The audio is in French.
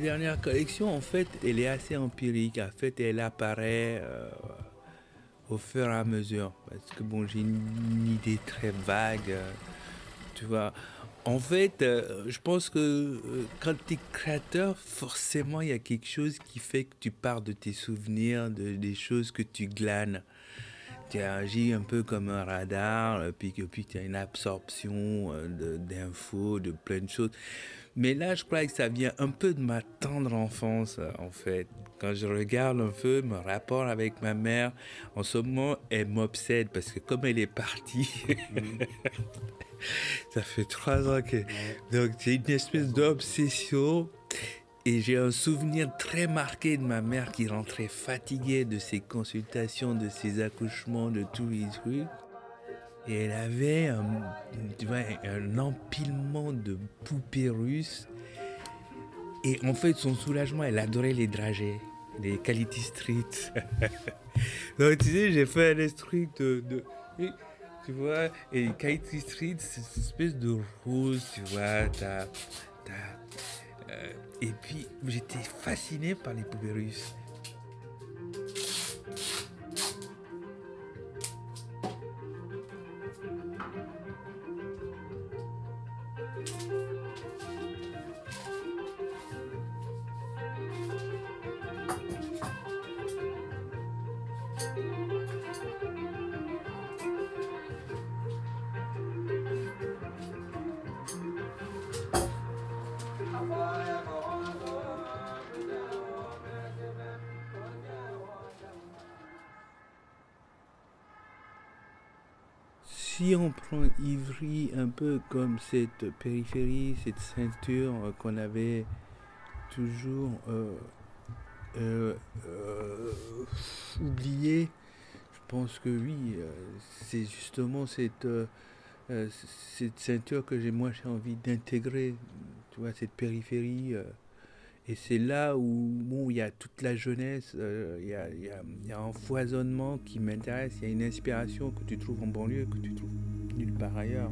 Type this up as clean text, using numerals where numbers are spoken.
dernière collection, en fait, elle est assez empirique. En fait, elle apparaît au fur et à mesure. Parce que bon, j'ai une idée très vague, tu vois. En fait, je pense que quand tu es créateur, forcément, il y a quelque chose qui fait que tu pars de tes souvenirs, des choses que tu glanes. Tu agis un peu comme un radar, puis tu as une absorption d'infos, de plein de choses. Mais là, je crois que ça vient un peu de ma tendre enfance, en fait. Quand je regarde un peu mon rapport avec ma mère, en ce moment, elle m'obsède parce que comme elle est partie, ça fait 3 ans que... Ouais. Donc, j'ai une espèce d'obsession. Et j'ai un souvenir très marqué de ma mère qui rentrait fatiguée de ses consultations, de ses accouchements, de tous les trucs. Et elle avait tu vois, un empilement de poupées russes. Et en fait, son soulagement, elle adorait les dragées, les Quality Street. Donc, tu sais, j'ai fait un truc et, tu vois, et Quality Street, c'est une espèce de rose, tu vois, et puis, j'étais fasciné par les poupées russes. Si on prend Ivry un peu comme cette périphérie, cette ceinture qu'on avait toujours euh, euh, oubliée, je pense que oui, c'est justement cette ceinture que j'ai envie d'intégrer, tu vois, cette périphérie. Et c'est là où bon, il y a toute la jeunesse, il y a un foisonnement qui m'intéresse, il y a une inspiration que tu trouves en banlieue, que tu trouves nulle part ailleurs.